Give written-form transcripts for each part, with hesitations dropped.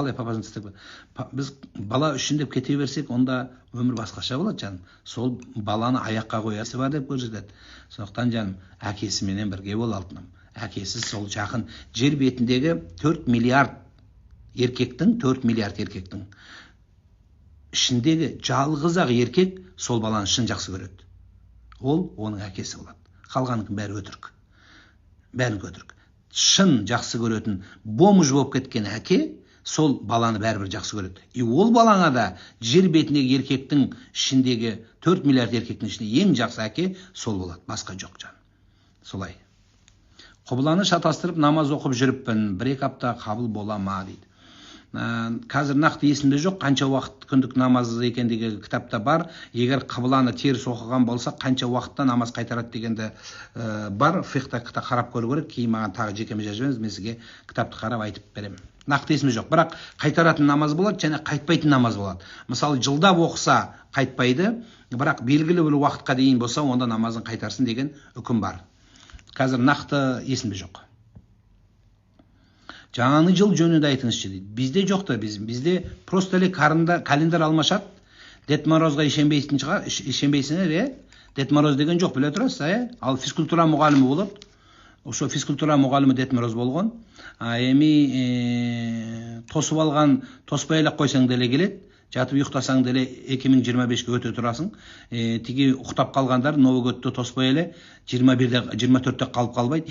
қалай папасын істеп біз бала үшін деп кете берсек, онда өмір басқаша болады жаным. Сол баланы аяққа қоясы бар деп көрсетеді. Сондықтан жаным, әкесіменен бірге бол алтыным. Әкесі сол жақын жер бетіндегі 4 миллиард еркектің ішіндегі жалғыз-ақ еркек сол баланы шын жақсы көреді. Ол оның әкесі болады. Қалғанының бәрі өтірік. Шын жақсы көретін бомж болып кеткен әке сол баланы бәрібір жақсы көреді. И ол балаңа да жер бетіндегі еркектің ішіндегі 4 миллиард еркектің ішінде ең жақсы әке сол болады. Басқа жоқ жан. Солай. Құбыланы шатастырып намаз оқып жүріппін. 1-2 апта қабыл бола ма дейді. Қазір нақты есімде жоқ, қанша уақыт күндік намаз екендігі кітапта бар. Егер қыбыланы теріс оқыған болса, қанша уақытта намаз қайтарады дегенде бар. Фихта қарап көру керек. Кейін маған тағы жекеме жазып жіберіңіз, мен сізге кітапты қарап айтып беремін. Нақты есімде жоқ. Бірақ қайтаратын намаз болады, және қайтпайтын намаз болады. Мысалы, жылдап оқыса қайтпайды, бірақ белгілі бір уақытқа дейін болса, онда намазын қайтарсын деген үкім бар. Қазір нақты есімде жоқ. Жаңаны жыл жөнінде айтыңызшы дейді. Бізде жоқ та, бізде просто эле календар алмашат. Дед Морозға ишенбейсіңер, Дед Мороз деген жоқ, біле тұрасыз, Ал физкультура мұғалімі болады. Ошо физкультура мұғалімі Дед Мороз болған. Эми тосып алған, тоспай элек қойсаң деле келет. Жатып ұйықтасаң деле 2025-ке өте тұрасың. Тиги ұйықтап қалғандар Новый годты тоспай эле 24-те қалып қалбайды.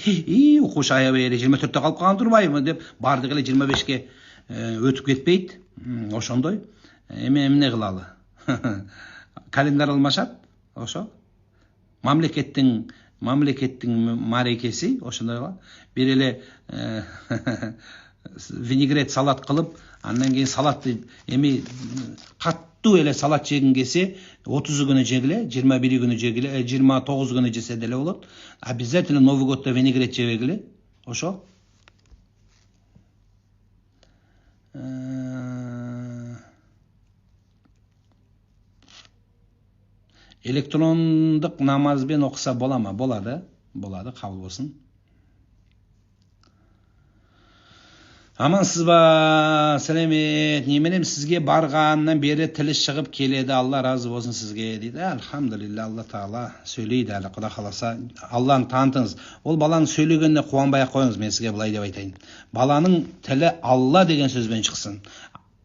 Оқушы аябай эле 24-те қалып қалған турбаймы деп барды келе 25-ке өтіп кетпейді. Ошондой. Эми эмне кылалы? Календар алмашат. Ошо. Мамлекеттин марекеси ошондой. Бир эле винегрет салат кылып, андан кейін салат эми каттуу эле салат жегин келсе 30 күнү жегиле, 21 күнү жегиле, 29 күнү жесе деле болот. Обязательно Новый годто винегрет жебегиле. Ошо. Электрондук намазбен окуса болама? Болады, кабыл болсун. Амансыз ба, сәлемет, неменем сізге барғаннан бері тілі шығып келеді, Алла разы болсын сізге, дейді. Алхамдулилля, Алла Тағала сөйлейді, әлі Құда қаласа, Алланы танытыңыз. Ол баланың сөйлегеніне қуанбай қойыңыз, мен сізге былай деп айтайын. Баланың тілі Алла деген сөзбен шықсын,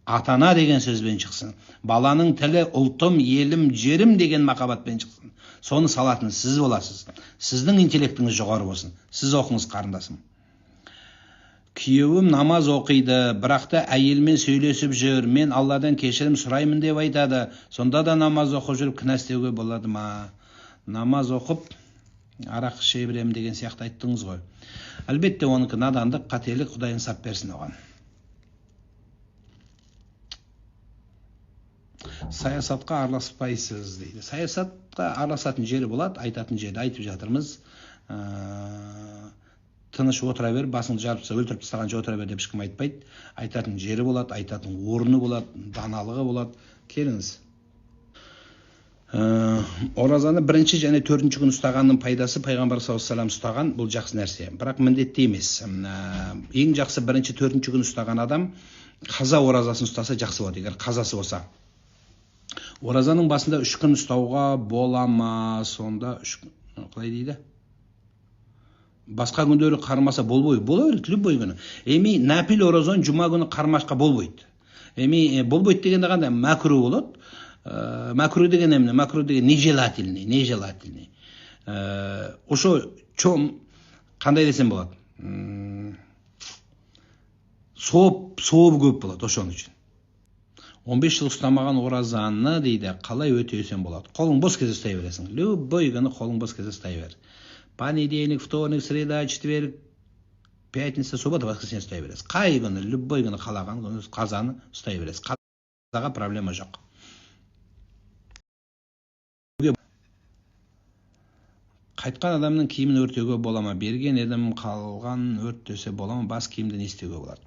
атана деген сөзбен шықсын. Баланың тілі ұлтым, елім, жерім деген махаббатпен шықсын. Соны салатын сіз боласыз. Сіздің интеллектіңіз жоғары болсын. Сіз оқыңыз, қарындасым. Күйеуім намаз оқиды, бірақ та әйелмен сөйлесіп жүр. Мен Алладан кешірім сұраймын деп айтады. Сонда да намаз оқып жүріп кінә істеуге болады ма? Намаз оқып арақ іше беремін деген сияқты айттыңыз ғой. Әлбетте оныкі надандық, қателік, Құдай инсап берсін оған. Саясатқа араласпайсыз дейді. Саясатқа араласатын жері болады, айтатын жерді айтып жатырмыз. Тыныш отыра бер, басыңды жарыпса өлтіріп тастағанша отыра бер деп ешкім айтпайды. Айтатын жері болады, айтатын орны болады, даналығы болады. Келіңіз. Оразаны 1-ші және 4-ші күн ұстағанның пайдасы пайғамбар саллаллаху алейхи вассалам ұстаған, бұл жақсы нәрсе. Бірақ міндетті емес. Ең жақсы 1-ші, 4-ші күн ұстаған адам қаза оразасын ұстаса жақсы болады, егер қазасы болса. Оразаның басында 3 күн ұстауға бола ма? Сонда 3 күн, қалай дейді? Басқа күндері қармаса болбойды. Бола береді, любой күні. Эми напил оразон жұма күні қармашқа болбойды. Эми болбойды дегенде қандай? Макру болады. Макру деген эмне? Макру деген нежелательный. Ошо чом қандай десем болады? Сооп көп болады ошон үчүн. 15 жыл ұстамаған оразаны дейді, қалай өтеусен болады? Қолың бос кезде ұстай бересің. Любой күні қолың бос кезде ұстай бер. Понедельник, вторник, среда, четверг, пятница, суббота, воскресенье ұстай бересіз. Қай күні, любой күні қалаған күні қазаны ұстай бересіз. Қазаға проблема жоқ. Қайтқан адамның киімін өртеуге бола ма? Берген едім қалған өртесе бола ма? Бас киімді не істеуге болады?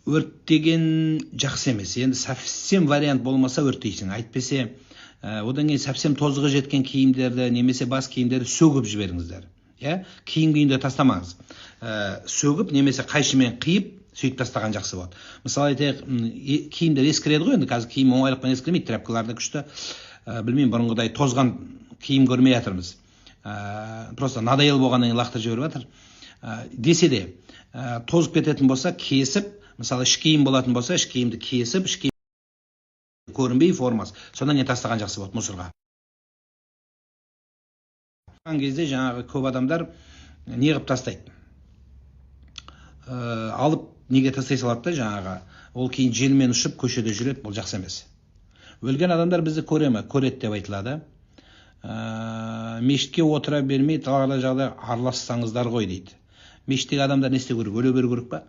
Өрттеген жақсы емес. Енді совсем вариант болмаса өрттейсің. Айтпесе, одан кейін совсем тозығы жеткен киімдерді, немесе бас киімдерді сөгіп жіберіңіздер. Киім күйінде тастамаңыз. Сөгіп, немесе қайшымен қиып, сөйтіп тастаған жақсы болады. Мысалы айтайық, киімдер ескіреді ғой, енді қазір киім оңайлықпен ескірмейді, тряпкаларды күшті. Білмеймін, бұрынғыдай тозған киім көрмей жатырмыз. Просто надоел болғаннан кейін лақтырып жіберіп жатыр. Десе де, тозып кететін болса, кесіп, мысалы іш киім болатын болса, іш киімді кесіп, іш киім көрінбей формасы, содан кейін тастаған жақсы болады мусорға. Кезде жаңағы көп адамдар не қылып тастайды, алып неге тастай салады да, жаңағы ол кейін желмен ұшып көшеде жүреді, бұл жақсы емес. Өлген адамдар бізді көре ме? Көреді деп айтылады. Мешітке отыра бермей талғарда жағдай аралассаңыздар ғой дейді. Мешіттегі адамдар не істеу керек? Өле беру керек па?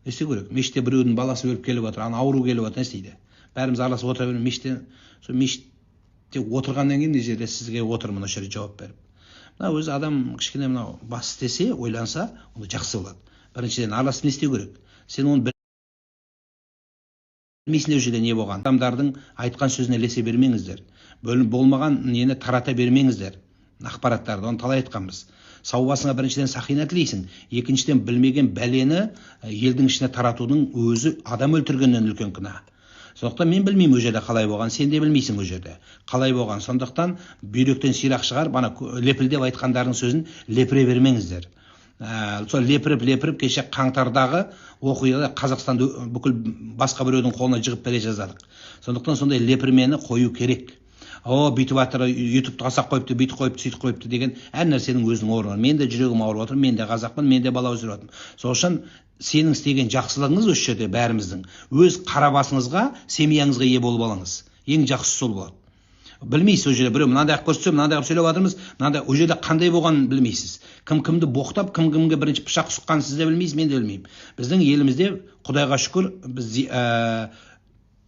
Не істеу керек? Мешітте біреудің баласы өліп келіп отыр, ауру келіп отыр, не істейді? Бәріміз араласып отыра бермей мешітте отырғаннан кейін не жерде сізге отырмын осы жерде жауап беріп. Мына өзі адам кішкене мынау бас істесе, ойланса, ол жақсы болады. Біріншіден араласып не істеу керек? Сен оны білмейсің ол жерде не болған. Адамдардың айтқан сөзіне ілесе бермеңіздер. Болмаған нені тарата бермеңіздер. Ақпараттарды, оны талай айтқанбыз. Сау басыңа біріншіден сақина тілейсің, екіншіден білмеген бәлені елдің ішіне таратудың өзі адам өлтіргеннен үлкен күнә. Сондықтан мен білмеймін ол жерде қалай болған, сен де білмейсің ол жерде қалай болған. Сондықтан бүйректен сирақ шығар, бана лепілдеп айтқандардың сөзін лепіре бермеңіздер. Сол лепіріп кеше қаңтардағы оқиғада Қазақстанды бүкіл басқа біреудің қолына жығып бере жаздадық. Сондықтан сондай лепірмені қою керек. Бүйтіп жатыр, ютубты қасақ қойыпты, бүйтіп қойыпты, сөйтіп қойыпты деген әр нәрсенің өзінің орны. Мен де жүрегім ауырып отыр, мен де қазақпын, мен де бала өсіріп отырмын. Сол үшін сенің істеген жақсылығыңыз осы жерде бәріміздің. Өз қара басыңызға, семьяңызға ие болып алыңыз. Ең жақсысы сол болады. Білмейсіз ол жерде біреу мынандай көрсетсе, мынандай сөйлеп жатырмыз, мынандай ол жерде қандай болғанын білмейсіз. Кім кімді боқтап, кім кімге бірінші пышақ сұққанын сіз де білмейсіз, мен де білмеймін. Біздің елімізде Құдайға шүкір біз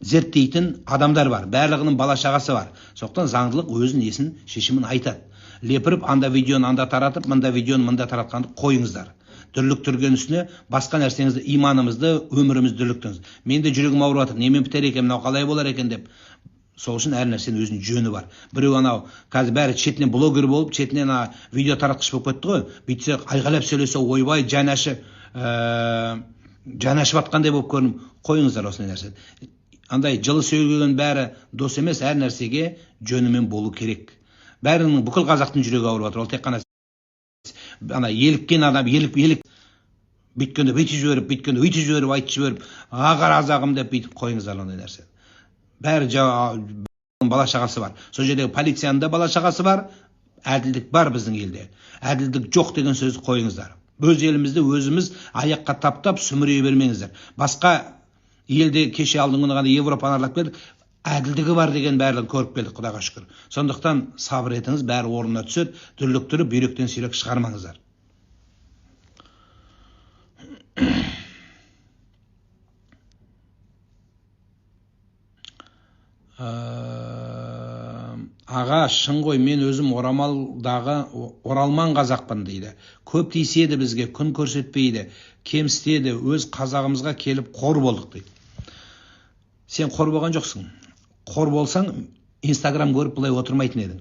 зерттейтін адамдар бар, барлығының бала шағасы бар. Сондықтан заңдылық өзін несін шешімін айтады. Лепіріп анда видеоны анда таратып, мында видеоны мында таратқанды қойыңыздар. Дүрліктірген үстіне басқа нәрсеңізді, иманымызды, өмірімізді дүрліктіңіз. Мен де жүрегім ауырып жатыр, немен бітер екен, мынау қалай болар екен деп. Сол үшін әр нәрсенің өзінің жөні бар. Біреу анау қазір бәрі шетінен блогер болып, шетінен видео таратқыш болып кетті ғой. Бүйтсе айғайлап сөйлесе, ойбай жанашып жатқандай болып көрініп, қойыңыздар осындай нәрсе. Андай жылы сөйлеген бәрі дос емес, әр нәрсеге жөнімен болу керек. Бәрінің бүкіл қазақтың жүрегі ауырып жатыр. Ол тек қана еліккен адам, елік бүйткенде бүйтіп жіберіп, бүйткенде өйтіп жіберіп, айтып жіберіп, ағар азағым деп бүйтіп қойыңыздар ондай нәрсе. Бәрі бала шағасы бар. Сол жердегі полицияның да бала шағасы бар, әділдік бар біздің елде. Әділдік жоқ деген сөзді қойыңыздар. Өз елімізді өзіміз аяққа таптап сүмірей бермеңіздер. Басқа елде кеше алдың күні ғана Европаны аралап келдік, әділдігі бар деген бәрін көріп келдік, Құдайға шүкір. Сондықтан сабыр етіңіз, бәрі орнына түседі, дүрліктіріп, бүйректен сүйрек шығармаңыздар. Аға, шын ғой, мен өзім оралман қазақпын дейді. Көп тиіседі бізге, күн көрсетпейді, кемсітеді, өз қазағымызға келіп қор болдық дейді. Сен қор болған жоқсың. Қор болсаң, Инстаграм көріп бұлай отырмайтын едің.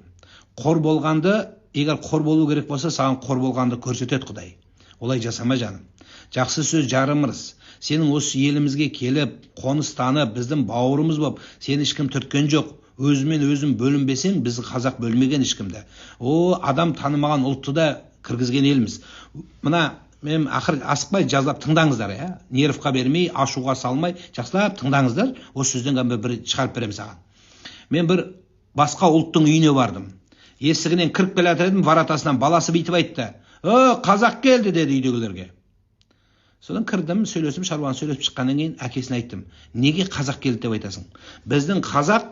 Қор болғанды, егер қор болу керек болса, саған қор болғанды көрсетеді Құдай. Олай жасама жаным. Жақсы сөз жарымырыз. Сенің осы елімізге келіп, қоныстанып, біздің бауырымыз болып, сені ешкім түрткен жоқ. Өзімен өзім бөлінбесең, біз қазақ бөлмеген ешкімді. Адам танымаған ұлтты да кіргізген еліміз. Мына мен ақыр асықпай жазылап тыңдаңыздар, нервқа бермей, ашуға салмай, жақсылап тыңдаңыздар. Осы сөзден бір шығарып беремін саған. Мен бір басқа ұлттың үйіне бардым. Есігінен кіріп келе жатыр едім, варатасынан баласы бүйтіп айтты. Қазақ келді деді үйдегілерге. Содан кірдім, сөйлесіп, шаруаны сөйлесіп шыққаннан кейін әкесіне айттым. Неге қазақ келді деп айтасың? Біздің қазақ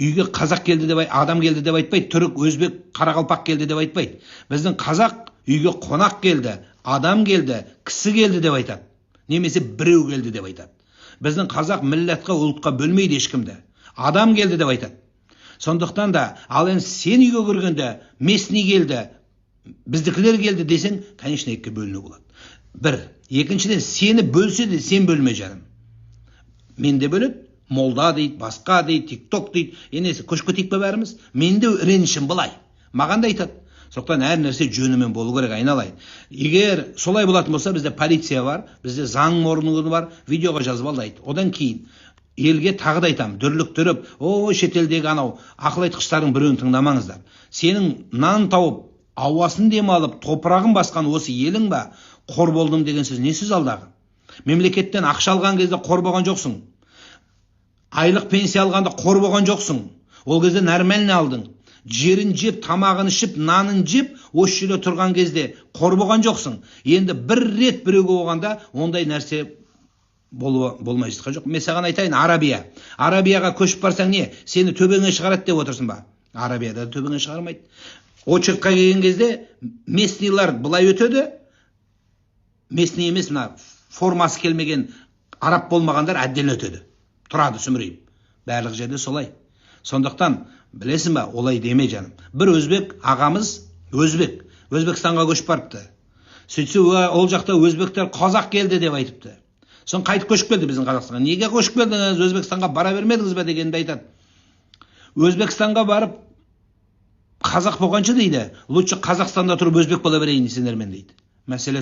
үйге қазақ келді деп адам келді деп айтпайды, түрік, өзбек, қарақалпақ келді деп айтпайды. Біздің қазақ үйге қонақ келді, адам келді, кісі келді деп айтады. Немесе біреу келді деп айтады. Біздің қазақ милләтқа, ұлтқа бөлмейді ешкімді. Адам келді деп айтады. Сондықтан да, ал енді сен үйге кіргенде местный келді, біздікілер келді десең, конечно, екіге бөліну болады. Бір, екіншіден сені бөлсе де сен бөлме жаным. Мен де бөледі, молда дейді, басқа дейді, тикток дейді. Енесі көшке тиіп бәріміз. Мен де ренішім былай. Маған да айтады. Сондықтан әр нәрсе жөнімен болу керек, айналайын. Егер солай болатын болса, бізде полиция бар, бізде заң органы бар, видеоға жазып алды айт. Одан кейін елге тағы да айтамын, дүрліктіріп, шетелдегі анау ақыл айтқыштардың біреуін тыңдамаңыздар. Сенің нан тауып, ауасын демалып, топырағын басқан осы елің ба, қор болдым деген сөз не сөз алдағы? Мемлекеттен ақша алған кезде қор болған жоқсың. Айлық пенсия алғанда қор болған жоқсың. Ол кезде нормально алдың. Жерін жеп, тамағын ішіп, нанын жеп, осы жерде тұрған кезде қор болған жоқсың. Енді бір рет біреуге болғанда ондай нәрсе болмай жатқан жоқ. Мен саған айтайын, Арабияға көшіп барсаң не? Сені төбеңе шығарады деп отырсың ба? Арабияда төбеңе шығармайды. Очеркқа келген кезде местныйлар былай өтеді. Местный емес, мына формасы келмеген араб болмағандар әдден өтеді. Тұрады сүмірейіп. Барлық жерде солай. Сондықтан білесің ба, олай деме жаным. Бір өзбек ағамыз, Өзбекстанға көшіп барыпты. Сөйтсе, ол жақта өзбектер қазақ келді деп айтыпты. Сон қайтып көшіп келді біздің Қазақстанға. Неге көшіп келдіңіз? Өзбекстанға бара бермедіңіз бе дегенді айтады. Өзбекстанға барып қазақ болғанша дейді, лучше Қазақстанда тұрып өзбек бола берейін сендермен дейді. Мәселе